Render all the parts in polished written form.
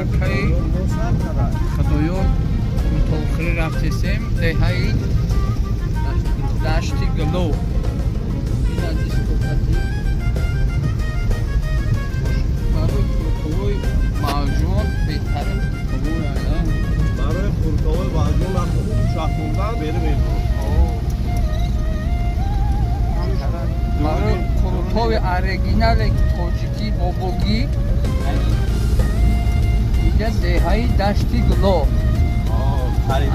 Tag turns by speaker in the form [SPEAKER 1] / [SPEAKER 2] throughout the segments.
[SPEAKER 1] акай худоёр мутоохирӣ рафтесем деҳаи дашти гуло. ин аз дискотати барои хурковои маъҷун беҳтарин хурковои ая
[SPEAKER 2] برای خورکاوی وزن شخصوندن بری میبرم
[SPEAKER 1] барои хурковои оригинали тоҷикӣ бобогӣ инҷа деҳаи дашти гуло.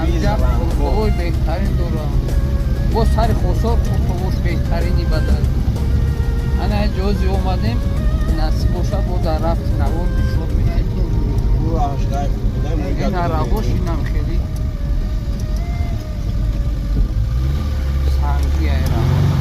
[SPEAKER 1] анҷа хурковои беҳтарин дорам. бо сари хосор хурковош беҳтарини бадан. ана ҷози омадем насиб бошад бо дар рафти навор нишод медем. ин арабош инам хеле санги айрабош.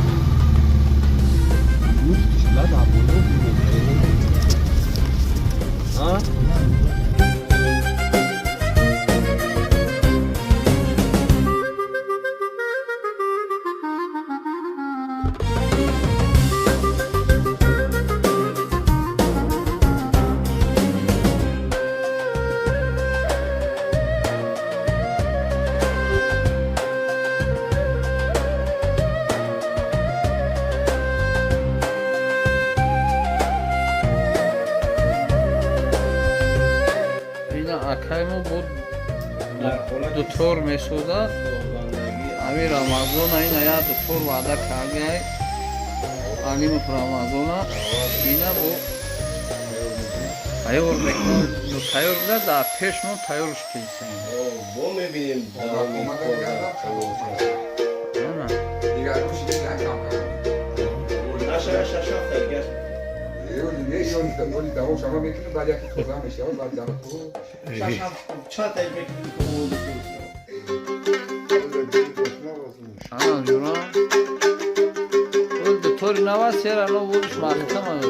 [SPEAKER 1] акаймо бо дутор месозад. ами рамазона ин ая дутор ваъда кардиай алимов рамазона ина бо тайёр мекунад. тайёр буда дар пеш мо тайёрш кисем.
[SPEAKER 2] бо мебинем
[SPEAKER 1] дутори нава серано будиш махтама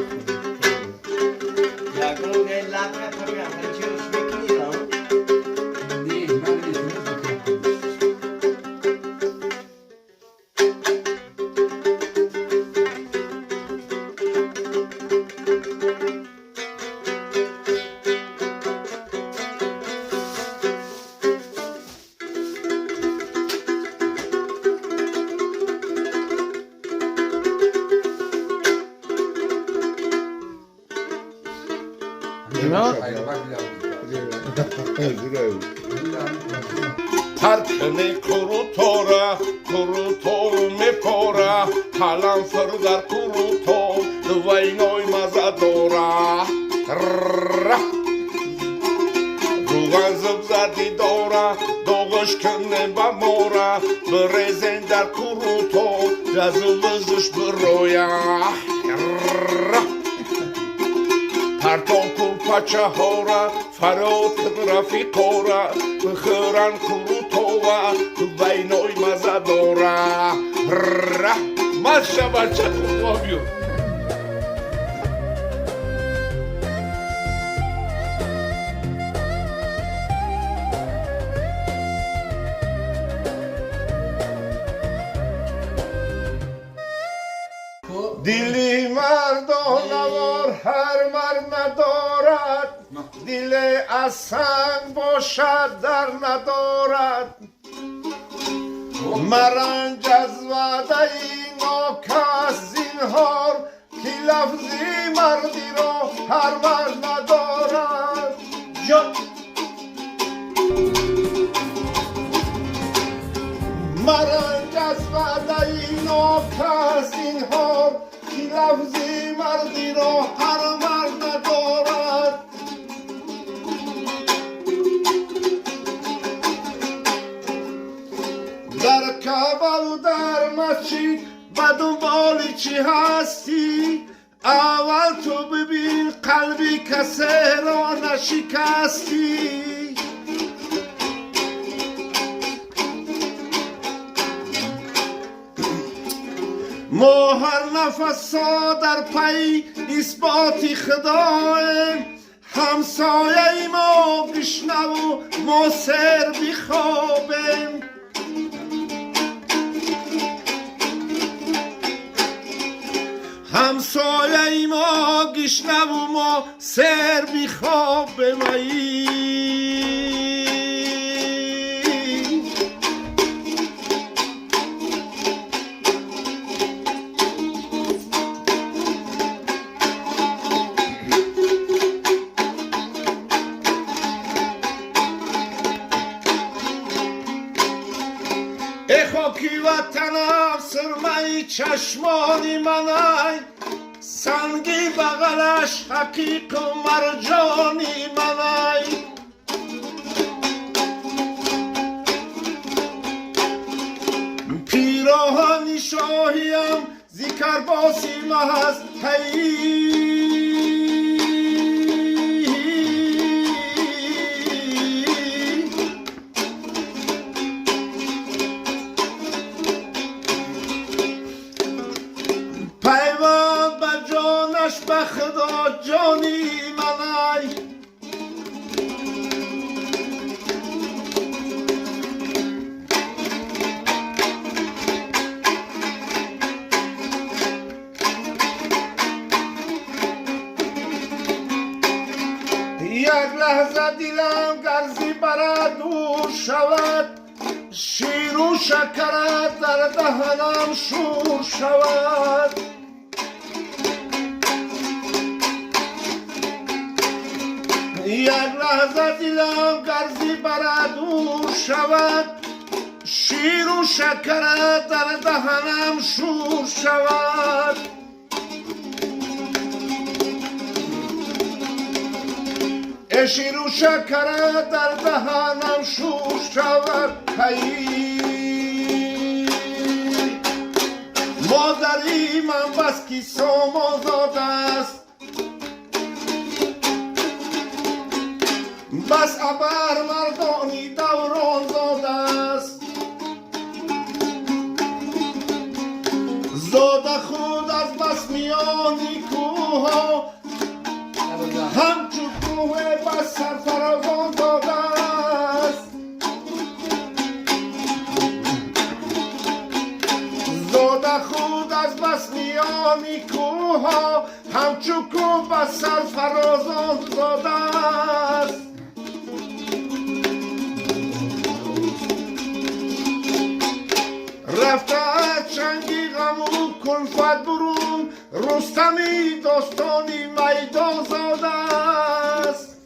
[SPEAKER 3] Parkene kurutora, kurutol mepora, kalanför dar kurutol, duvaynoy mazadora. Rugan zıbzadi dora, doğuş könne bamora, brezen dar kurutol, yazılızış broya. Parton kulpaça hora, farot grafikora, bıxıran kurutova, duvaynoy mazadora. Marşa marşa kullanmıyor. Dili mardona var, her mar ندارد دل از سنگ باشد در ندارد مرنج از وعده ناکس زینهار که لفظی مردی را هر مرد ندارد مرنج از وعده ناکس زینهار که لفظی مردی را هر مرد ندارد در کعبه و در مسجد به دنبال چی هستی اول تو ببین قلبی کسی را نشکستی ما هر نفس در پی اثبات خدایم همسایه ما بشنو و ما سر بخوابیم همسایه ما گشنب و ما سر بیخواب بمایی خاکی وطنم سرمه چشمانی منای سنگی بغلش حقیق و مرجانی منای پیراهنی شاهیم ذکر باسی محض پیوند به جانش به خدا جانی منای یک لحظه دیلم گرزی برد دور شود شیر و شکرت در دهنم شور شود یک لحظه دیلم گرزی برد دور شود شیر و شکرت در دهنم شور شود شیر و شکرت در دهنم شور شود مادری من بس کی سامان زاده است بس ابر مردانی دوران زاده است زاده خود از بس میانی کوه ها همچو کوه بس سرفرازان زاده است زاده خود از بس میانی کوه ها همچو کوه بس سرفرازان زاده است رفته از چنگی غم و کلفت برون رستمی داستانی میدان زاده است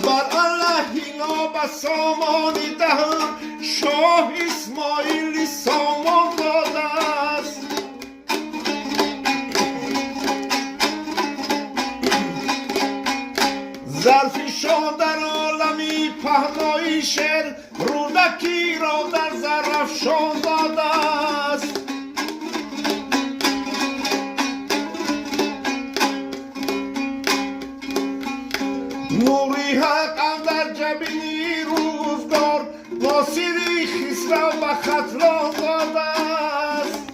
[SPEAKER 3] بر الله اینا به سامانی دهر شاه اسماعیلی سامان داده است ظرفی شاه در عالمی پهنایی شعر رودکی را در زرافشان داده است نوری حق اندر جبینی روزگار ناصری خسرو و خطران داده است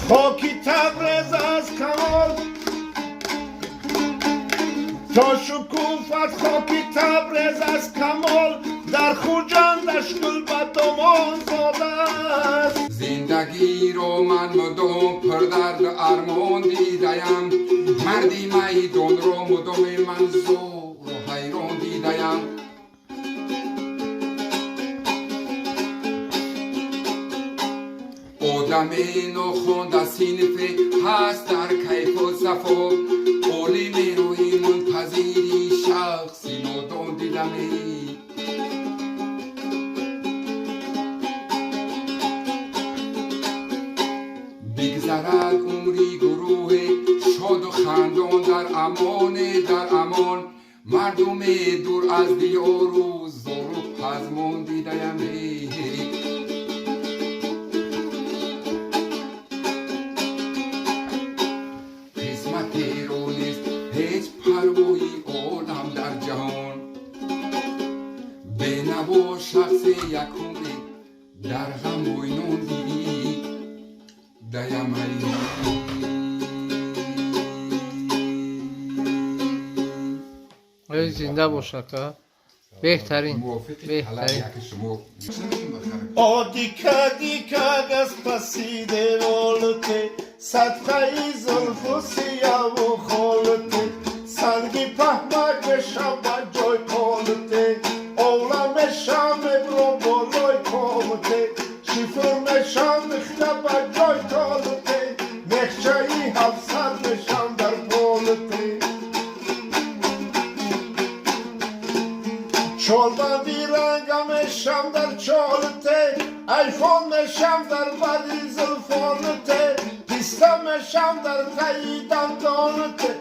[SPEAKER 3] خاکی تبرز از کمال تا شکوفت خاکی تبرز از کمال در خوجندش گل به دامان زاده است
[SPEAKER 4] زندگی رو من مدام پر درد ارمان دیدم مردی میدان رو مدام من زور و حیران دیدم آدم ناخوانده صنف هست در کیف و صفا عالم روی منتظری شخصی نادان دیدم بگذرد عمری گروه شاد و خندان در امان مردم دور از دیار و زار و پزمان دیدم قسمت رو نیست هیچ پروایی آدم در جهان به نوا شخص یکونه در غم و اینون دیم
[SPEAKER 1] ای زنده باشه که بهترین
[SPEAKER 4] موافقی حالا
[SPEAKER 1] بهترین
[SPEAKER 4] یک شما
[SPEAKER 3] O dika dika gaspaside volte, sadkai zulfu siyavu kholte, sangi pahmak shamba joy kolte, ola me shame brobo loy kolte, shifur me shame khtaba joy kolte, mechchai hafsar me sham dar kolte. Çolba viranga meşam dar çolte, iPhone meşam dar badizl fonte, pista meşam dar kaydan donte,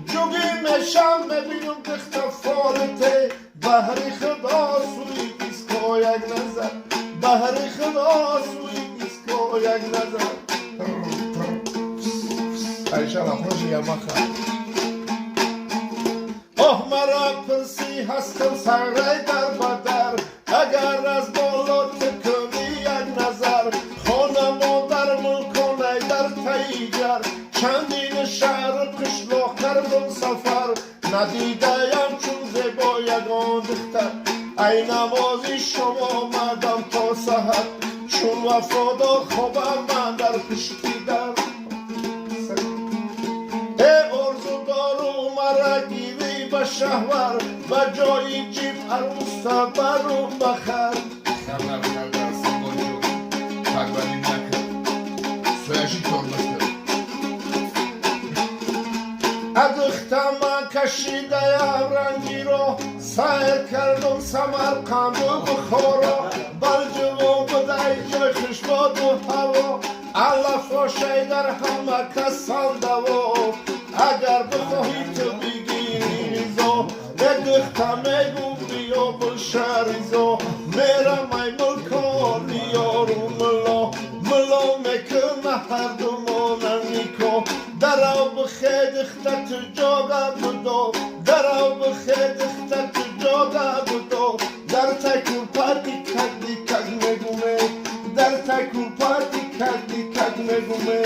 [SPEAKER 3] cugi meşam me bilum kıhta fonte, bahri khda suy isko yag nazar, bahri khda suy isko yag nazar. Ayşe la proje yamaka. Oh مرا پرسی هستم سرای در بدر اگر از بالا تکنی یک نظر خانم و در ملکانه در تیگر چندین شهر قشلاق کردم سفر ندیدیم چون زیبا یگان دختر ای نمازی شما آمدم تا سحر چون وفادار خوابم من در پشتی در ای ارزو دارو مرا گیری به شهور و جایی جیب عروستا برو بخر
[SPEAKER 4] سرler derler sabuncu takvalim yakın söyleşik olmuştur
[SPEAKER 3] ادختم کشیده رنگی رو سیر کردم سمرقند و بخارا بلجو و بدای جای خشباد و هوا علف و شی در همه کسان دوا اگر بخواهی تو بگیری ریزا ادختم ایگو بیا بلشریزا میرم ای ملکان یارو ملا میکنه هر دو ماننیکا درو بخید اختت جاگه بودو درو بخید اختت جاگه بودو در تکون پردی کردی کگ نگومه در تکون پردی کردی کگ نگومه